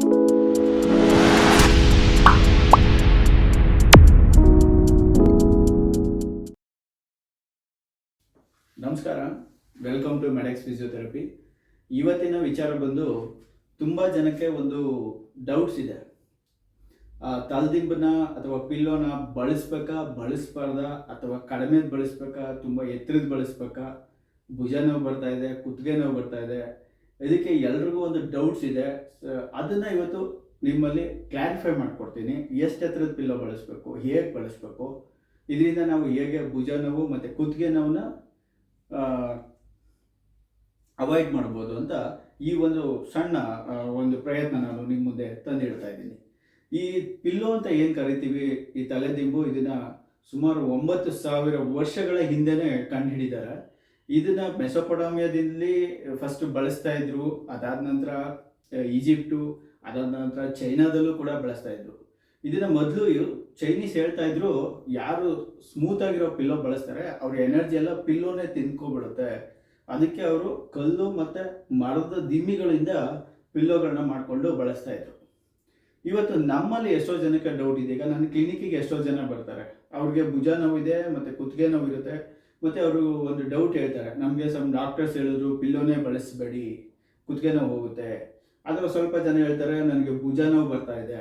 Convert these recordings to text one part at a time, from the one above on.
ನಮಸ್ಕಾರ, welcome to ಮೆಡೆಕ್ಸ್ physiotherapy. ಇವತ್ತಿನ ವಿಚಾರ ಬಂದು ತುಂಬ ಜನಕ್ಕೆ ಒಂದು ಡೌಟ್ಸ್ ಇದೆ. ತಲೆದಿಂಬನ್ನ ಅಥವಾ ಪಿಲ್ಲೋನ ಬಳಸಬಾರ್ದಾ ಅಥವಾ ಕಡಿಮೆ ಬಳಸ್ಬೇಕಾ, ತುಂಬ ಎತ್ತರದ ಬಳಸ್ಬೇಕಾ, ಭುಜ ನೋವು ಬರ್ತಾ ಇದೆ, ಕುತ್ತಿಗೆ ನೋವು ಬರ್ತಾ ಇದೆ, ಇದಕ್ಕೆ ಎಲ್ರಿಗೂ ಒಂದು ಡೌಟ್ಸ್ ಇದೆ. ಅದನ್ನು ಇವತ್ತು ನಿಮ್ಮಲ್ಲಿ ಕ್ಲಾರಿಫೈ ಮಾಡಿಕೊಡ್ತೀನಿ. ಎಷ್ಟು ಎತ್ತರದ ಪಿಲ್ಲೋ ಬಳಸಬೇಕು, ಹೇಗೆ ಬಳಸಬೇಕು, ಇದರಿಂದ ನಾವು ಹೇಗೆ ಭುಜ ನೋವು ಮತ್ತು ಕುತ್ತಿಗೆ ನೋವನ್ನ ಅವಾಯ್ಡ್ ಮಾಡ್ಬೋದು ಅಂತ ಈ ಒಂದು ಸಣ್ಣ ಒಂದು ಪ್ರಯತ್ನ ನಾನು ನಿಮ್ಮ ಮುಂದೆ ತಂದಿಡ್ತಾ ಇದ್ದೀನಿ. ಈ ಪಿಲ್ಲೋ ಅಂತ ಏನು ಕರಿತೀವಿ, ಈ ತಲೆದಿಂಬು, ಇದನ್ನು ಸುಮಾರು 9,000 ವರ್ಷಗಳ ಹಿಂದೆನೇ ಕಂಡುಹಿಡಿದ್ದಾರೆ. ಇದನ್ನು ಮೆಸೊಪೊಟಾಮಿಯಾದಲ್ಲಿ ಫಸ್ಟ್ ಬಳಸ್ತಾ ಇದ್ರು. ಅದಾದ ನಂತರ ಈಜಿಪ್ಟು, ಅದಾದ ನಂತರ ಚೈನಾದಲ್ಲೂ ಕೂಡ ಬಳಸ್ತಾ ಇದ್ರು. ಇದನ್ನು ಮೊದಲು ಚೈನೀಸ್ ಹೇಳ್ತಾ ಇದ್ರು, ಯಾರು ಸ್ಮೂತ್ ಆಗಿರೋ ಪಿಲ್ಲೋ ಬಳಸ್ತಾರೆ ಅವ್ರ ಎನರ್ಜಿ ಎಲ್ಲ ಪಿಲ್ಲೋನೇ ತಿನ್ಕೊಬಿಡುತ್ತೆ, ಅದಕ್ಕೆ ಅವರು ಕಲ್ಲು ಮತ್ತು ಮರದ ದಿಮ್ಮಿಗಳಿಂದ ಪಿಲ್ಲೋಗಳನ್ನ ಮಾಡಿಕೊಂಡು ಬಳಸ್ತಾ ಇದ್ರು. ಇವತ್ತು ನಮ್ಮಲ್ಲಿ ಎಷ್ಟೋ ಜನಕ್ಕೆ ಡೌಟ್ ಇದೆ. ಈಗ ನನ್ನ ಕ್ಲಿನಿಕ್ಕಿಗೆ ಎಷ್ಟೋ ಜನ ಬರ್ತಾರೆ, ಅವ್ರಿಗೆ ಭುಜ ನೋವಿದೆ ಮತ್ತು ಕುತ್ತಿಗೆ ನೋವು ಇರುತ್ತೆ, ಮತ್ತು ಅವರು ಒಂದು ಡೌಟ್ ಹೇಳ್ತಾರೆ, ನಮಗೆ ಡಾಕ್ಟರ್ಸ್ ಹೇಳಿದ್ರು ಪಿಲ್ಲೋನೇ ಬಳಸಬೇಡಿ, ಕುತ್ತಿಗೆ ನೋವು ಹೋಗುತ್ತೆ. ಆದರೆ ಸ್ವಲ್ಪ ಜನ ಹೇಳ್ತಾರೆ ನನಗೆ ಭುಜ ನೋವು ಬರ್ತಾ ಇದೆ.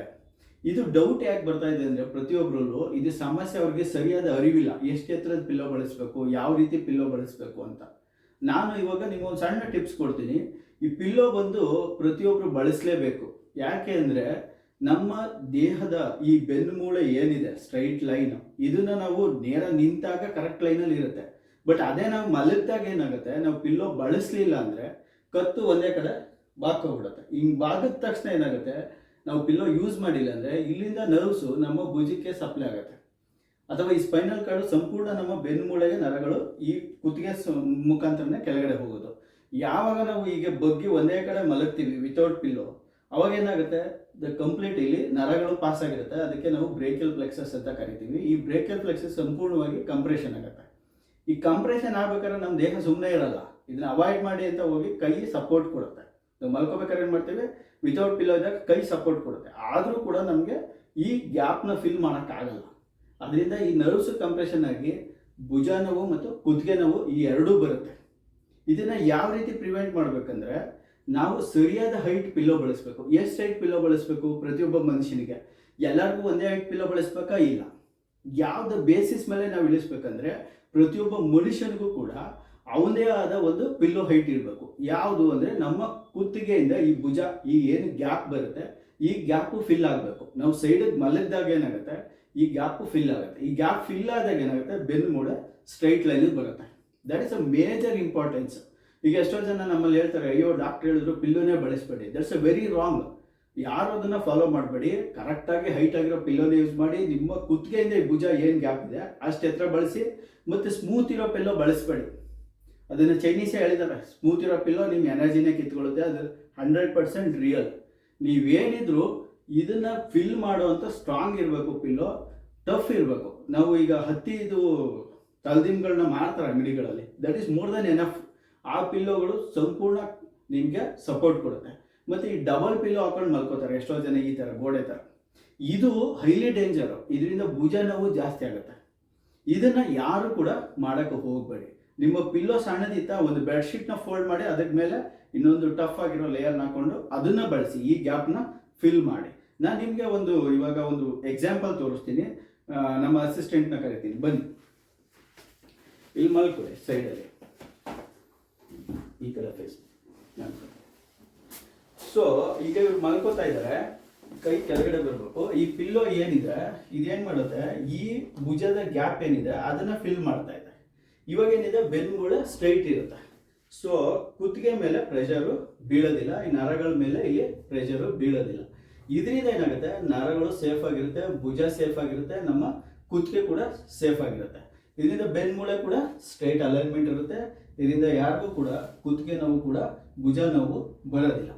ಇದು ಡೌಟ್ ಯಾಕೆ ಬರ್ತಾ ಇದೆ ಅಂದರೆ, ಪ್ರತಿಯೊಬ್ಬರಲ್ಲೂ ಇದು ಸಮಸ್ಯೆ ಅವ್ರಿಗೆ ಸರಿಯಾದ ಅರಿವಿಲ್ಲ. ಎಷ್ಟು ಎತ್ತರದ ಪಿಲ್ಲೋ ಬಳಸಬೇಕು, ಯಾವ ರೀತಿ ಪಿಲ್ಲೋ ಬಳಸಬೇಕು ಅಂತ. ನಾನು ಇವಾಗ ನಿಮಗೊಂದು ಸಣ್ಣ ಟಿಪ್ಸ್ ಕೊಡ್ತೀನಿ. ಈ ಪಿಲ್ಲೋ ಬಂದು ಪ್ರತಿಯೊಬ್ಬರು ಬಳಸಲೇಬೇಕು. ಯಾಕೆ ಅಂದರೆ ನಮ್ಮ ದೇಹದ ಈ ಬೆನ್ನುಮೂಳೆ ಏನಿದೆ, ಸ್ಟ್ರೈಟ್ ಲೈನ್, ಇದನ್ನು ನಾವು ನೇರ ನಿಂತಾಗ ಕರೆಕ್ಟ್ ಲೈನಲ್ಲಿ ಇರುತ್ತೆ. ಬಟ್ ಅದೇ ನಾವು ಮಲಗಿದಾಗ ಏನಾಗುತ್ತೆ, ನಾವು ಪಿಲ್ಲೋ ಬಳಸಲಿಲ್ಲ ಅಂದರೆ ಕತ್ತು ಒಂದೇ ಕಡೆ ಬಾಕೋಗ್ಬಿಡುತ್ತೆ. ಹಿಂಗೆ ಬಾಗಿದ ತಕ್ಷಣ ಏನಾಗುತ್ತೆ, ನಾವು ಪಿಲ್ಲೋ ಯೂಸ್ ಮಾಡಿಲ್ಲ ಅಂದರೆ ಇಲ್ಲಿಂದ ನರ್ವ್ಸು ನಮ್ಮ ಭುಜಕ್ಕೆ ಸಪ್ಲೈ ಆಗುತ್ತೆ, ಅಥವಾ ಈ ಸ್ಪೈನಲ್ ಕಾರ್ಡು ಸಂಪೂರ್ಣ ನಮ್ಮ ಬೆನ್ನುಮೂಳೆಗೆ ನರಗಳು ಈ ಕುತ್ತಿಗೆ ಮುಖಾಂತರನೇ ಕೆಳಗಡೆ ಹೋಗೋದು. ಯಾವಾಗ ನಾವು ಈಗ ಬಗ್ಗಿ ಒಂದೇ ಕಡೆ ಮಲಗ್ತೀವಿ ವಿತೌಟ್ ಪಿಲ್ಲೋ, ಅವಾಗ ಏನಾಗುತ್ತೆ, ಕಂಪ್ಲೀಟ್ ಇಲ್ಲಿ ನರಗಳು ಪಾಸ್ ಆಗಿರುತ್ತೆ. ಅದಕ್ಕೆ ನಾವು ಬ್ರೇಕಿಯಲ್ ಪ್ಲೆಕ್ಸಸ್ ಅಂತ ಕರಿತೀವಿ. ಈ ಬ್ರೇಕಿಯಲ್ ಪ್ಲೆಕ್ಸಸ್ ಸಂಪೂರ್ಣವಾಗಿ ಕಂಪ್ರೆಷನ್ ಆಗುತ್ತೆ. ಈ ಕಂಪ್ರೆಷನ್ ಆಗ್ಬೇಕಾದ್ರೆ ನಮ್ಮ ದೇಹ ಸುಮ್ಮನೆ ಇರಲ್ಲ. ಇದನ್ನ ಅವಾಯ್ಡ್ ಮಾಡಿ ಅಂತ ಹೋಗಿ ಕೈ ಸಪೋರ್ಟ್ ಕೊಡುತ್ತೆ. ನಾವು ಮಲ್ಕೋಬೇಕಾದ್ರೆ ಏನು ಮಾಡ್ತೀವಿ, ವಿತೌಟ್ ಪಿಲ್ಲೋ ಇದ್ದಾಗ ಕೈ ಸಪೋರ್ಟ್ ಕೊಡುತ್ತೆ. ಆದರೂ ಕೂಡ ನಮಗೆ ಈ ಗ್ಯಾಪ್ನ ಫಿಲ್ ಮಾಡೋಕ್ಕಾಗಲ್ಲ. ಅದರಿಂದ ಈ ನರ್ವ್ಸ್ ಕಂಪ್ರೆಷನ್ ಆಗಿ ಭುಜ ನೋವು ಮತ್ತು ಕುತ್ತಿಗೆ ನೋವು ಈ ಎರಡೂ ಬರುತ್ತೆ. ಇದನ್ನು ಯಾವ ರೀತಿ ಪ್ರಿವೆಂಟ್ ಮಾಡಬೇಕಂದ್ರೆ, ನಾವು ಸರಿಯಾದ ಹೈಟ್ ಪಿಲ್ಲೋ ಬಳಸಬೇಕು. ಎಷ್ಟು ಹೈಟ್ ಪಿಲ್ಲೋ ಬಳಸಬೇಕು ಪ್ರತಿಯೊಬ್ಬ ಮನುಷ್ಯನಿಗೆ? ಎಲ್ಲರಿಗೂ ಒಂದೇ ಹೈಟ್ ಪಿಲ್ಲೋ ಬಳಸಬೇಕಾ? ಇಲ್ಲ. ಯಾವ್ದು ಬೇಸಿಸ್ ಮೇಲೆ ನಾವು ಇಳಿಸ್ಬೇಕಂದ್ರೆ, ಪ್ರತಿಯೊಬ್ಬ ಮನುಷ್ಯನಿಗೂ ಕೂಡ ಅವನದೇ ಆದ ಒಂದು ಪಿಲ್ಲೋ ಹೈಟ್ ಇರಬೇಕು. ಯಾವುದು ಅಂದರೆ, ನಮ್ಮ ಕುತ್ತಿಗೆಯಿಂದ ಈ ಭುಜ ಈ ಏನು ಗ್ಯಾಪ್ ಬರುತ್ತೆ, ಈ ಗ್ಯಾಪು ಫಿಲ್ ಆಗಬೇಕು. ನಾವು ಸೈಡಿಗೆ ಮಲಗಿದಾಗ ಏನಾಗುತ್ತೆ, ಈ ಗ್ಯಾಪು ಫಿಲ್ ಆಗುತ್ತೆ. ಈ ಗ್ಯಾಪ್ ಫಿಲ್ ಆದಾಗ ಏನಾಗುತ್ತೆ, ಬೆನ್ನು ಮೂಳೆ ಸ್ಟ್ರೈಟ್ ಲೈನಿಗೆ ಬರುತ್ತೆ. That is a major importance. ಈಗ ಎಷ್ಟೋ ಜನ ನಮ್ಮಲ್ಲಿ ಹೇಳ್ತಾರೆ, ಅಯ್ಯೋ ಡಾಕ್ಟರ್ ಹೇಳಿದ್ರು ಪಿಲ್ಲೋನೇ ಬಳಸಬೇಡಿ. That's a very wrong. ಯಾರು ಅದನ್ನು ಫಾಲೋ ಮಾಡಬೇಡಿ. ಕರೆಕ್ಟಾಗಿ ಹೈಟ್ ಆಗಿರೋ ಪಿಲ್ಲೋನೇ ಯೂಸ್ ಮಾಡಿ. ನಿಮ್ಮ ಕುತ್ತಿಗೆಯಿಂದ ಈ ಭುಜ ಏನು ಗ್ಯಾಪ್ ಇದೆ ಅಷ್ಟು ಎತ್ತರ ಬಳಸಿ. ಮತ್ತು ಸ್ಮೂತ್ ಇರೋ ಪಿಲ್ಲೋ ಬಳಸಬೇಡಿ. ಅದನ್ನು ಚೈನೀಸೇ ಹೇಳಿದ್ದಾರೆ, ಸ್ಮೂತ್ ಇರೋ ಪಿಲ್ಲೋ ನಿಮ್ಮ ಎನರ್ಜಿನೇ ಕಿತ್ಕೊಳ್ಳುತ್ತೆ. ಅದು 100% ರಿಯಲ್. ನೀವೇನಿದ್ರು ಇದನ್ನು ಫಿಲ್ ಮಾಡುವಂಥ ಸ್ಟ್ರಾಂಗ್ ಇರಬೇಕು ಪಿಲ್ಲೋ, ಟಫ್ ಇರಬೇಕು. ನಾವು ಈಗ ಹತ್ತಿದು ತಲೆದಿಂಬುಗಳನ್ನ ಮಾಡ್ತಾರೆ ಅಂಗಡಿಗಳಲ್ಲಿ, that is more than enough. ಆ ಪಿಲ್ಲೋಗಳು ಸಂಪೂರ್ಣ ನಿಮಗೆ ಸಪೋರ್ಟ್ ಕೊಡುತ್ತೆ. ಮತ್ತು ಈ ಡಬಲ್ ಪಿಲ್ಲೋ ಹಾಕೊಂಡು ಮಲ್ಕೋತಾರೆ ಎಷ್ಟೋ ಜನ, ಈ ಥರ ಗೋಡೆ ಥರ. ಇದು ಹೈಲಿ ಡೇಂಜರು. ಇದರಿಂದ ಭುಜ ನೋವು ಜಾಸ್ತಿ ಆಗುತ್ತೆ. ಇದನ್ನು ಯಾರು ಕೂಡ ಮಾಡೋಕ್ಕೆ ಹೋಗಬೇಡಿ. ನಿಮ್ಮ ಪಿಲ್ಲೋ ಸಣ್ಣದಿತ್ತ, ಒಂದು ಬೆಡ್ಶೀಟ್ನ ಫೋಲ್ಡ್ ಮಾಡಿ ಅದಕ್ಕೆ ಮೇಲೆ ಇನ್ನೊಂದು ಟಫ್ ಆಗಿರೋ ಲೇಯರ್ನ ಹಾಕೊಂಡು ಅದನ್ನು ಬಳಸಿ. ಈ ಗ್ಯಾಪ್ನ ಫಿಲ್ ಮಾಡಿ. ನಾನು ನಿಮಗೆ ಇವಾಗ ಒಂದು ಎಕ್ಸಾಂಪಲ್ ತೋರಿಸ್ತೀನಿ. ನಮ್ಮ ಅಸಿಸ್ಟೆಂಟ್ನ ಕರಿತೀನಿ, ಬನ್ನಿ. ಇಲ್ಲಿ ಮಲ್ಕೊಳ್ಳಿ ಸೈಡಲ್ಲಿ, ಈ ಕಡೆ ಫೇಸ್. ಸೊ ಈಗ ಇವ್ರು ಮಲ್ಕೋತಾ ಇದ್ದಾರೆ, ಕೈ ಕೆಳಗಡೆ ಬರಬೇಕು. ಈ ಪಿಲ್ಲೋ ಏನಿದೆ ಇದೇನು ಮಾಡುತ್ತೆ, ಈ ಭುಜದ ಗ್ಯಾಪ್ ಏನಿದೆ ಅದನ್ನು ಫಿಲ್ ಮಾಡ್ತಾ ಇದೆ. ಇವಾಗ ಏನಿದೆ, ಬೆನ್ನುಮೂಳೆ ಸ್ಟ್ರೈಟ್ ಇರುತ್ತೆ. ಸೊ ಕುತ್ತಿಗೆ ಮೇಲೆ ಪ್ರೆಷರು ಬೀಳೋದಿಲ್ಲ, ಈ ನರಗಳ ಮೇಲೆ ಇಲ್ಲಿ ಪ್ರೆಷರು ಬೀಳೋದಿಲ್ಲ. ಇದರಿಂದ ಏನಾಗುತ್ತೆ, ನರಗಳು ಸೇಫ್ ಆಗಿರುತ್ತೆ, ಭುಜ ಸೇಫ್ ಆಗಿರುತ್ತೆ, ನಮ್ಮ ಕುತ್ತಿಗೆ ಕೂಡ ಸೇಫ್ ಆಗಿರುತ್ತೆ. ಇದರಿಂದ ಬೆನ್ನುಮೂಳೆ ಕೂಡ ಸ್ಟ್ರೈಟ್ ಅಲೈನ್ಮೆಂಟ್ ಇರುತ್ತೆ. ಇದರಿಂದ ಯಾರಿಗೂ ಕೂಡ ಕುತ್ತಿಗೆ ನೋವು ಕೂಡ ಭುಜ ನೋವು ಬರೋದಿಲ್ಲ.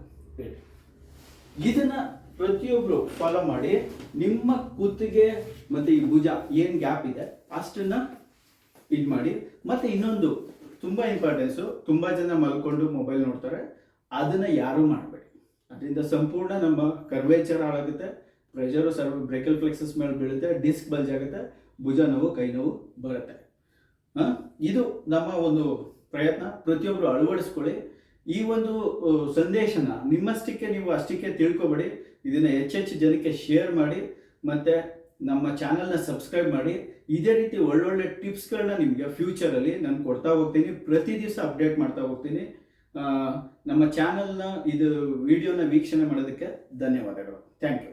ಇದನ್ನ ಪ್ರತಿಯೊಬ್ಬರು ಫಾಲೋ ಮಾಡಿ. ನಿಮ್ಮ ಕುತ್ತಿಗೆ ಮತ್ತು ಈ ಭುಜ ಏನು ಗ್ಯಾಪ್ ಇದೆ ಅಷ್ಟನ್ನ ಇದು ಮಾಡಿ. ಮತ್ತು ಇನ್ನೊಂದು ತುಂಬ ಇಂಪಾರ್ಟೆನ್ಸು, ತುಂಬ ಜನ ಮಲ್ಕೊಂಡು ಮೊಬೈಲ್ ನೋಡ್ತಾರೆ, ಅದನ್ನು ಯಾರೂ ಮಾಡಬೇಡಿ. ಅದರಿಂದ ಸಂಪೂರ್ಣ ನಮ್ಮ ಕರ್ವೇಚರ್ ಹಾಳಾಗುತ್ತೆ, ಪ್ರೆಷರು ಬ್ರೇಕಲ್ ಫ್ಲೆಕ್ಸಸ್ ಮೇಲೆ ಬೀಳುತ್ತೆ, ಡಿಸ್ಕ್ ಬಲ್ಜ್ ಆಗುತ್ತೆ, ಭುಜ ನೋವು, ಕೈ ನೋವು ಬರುತ್ತೆ. ಇದು ನಮ್ಮ ಒಂದು ಪ್ರಯತ್ನ. ಪ್ರತಿಯೊಬ್ಬರು ಅಳವಡಿಸ್ಕೊಳ್ಳಿ. ಈ ಒಂದು ಸಂದೇಶನ ನಿಮ್ಮಷ್ಟಕ್ಕೆ ನೀವು ಅಷ್ಟಕ್ಕೆ ತಿಳ್ಕೊಬೇಡಿ, ಇದನ್ನು ಹೆಚ್ಚೆಚ್ಚು ಜನಕ್ಕೆ ಶೇರ್ ಮಾಡಿ, ಮತ್ತು ನಮ್ಮ ಚಾನಲ್ನ ಸಬ್ಸ್ಕ್ರೈಬ್ ಮಾಡಿ. ಇದೇ ರೀತಿ ಒಳ್ಳೊಳ್ಳೆ ಟಿಪ್ಸ್ಗಳನ್ನ ನಿಮಗೆ ಫ್ಯೂಚರಲ್ಲಿ ನಾನು ಕೊಡ್ತಾ ಹೋಗ್ತೀನಿ, ಪ್ರತಿ ದಿವಸ ಅಪ್ಡೇಟ್ ಮಾಡ್ತಾ ಹೋಗ್ತೀನಿ. ನಮ್ಮ ಚಾನಲ್ನ ಇದು ವಿಡಿಯೋನ ವೀಕ್ಷಣೆ ಮಾಡೋದಕ್ಕೆ ಧನ್ಯವಾದಗಳು. Thank you.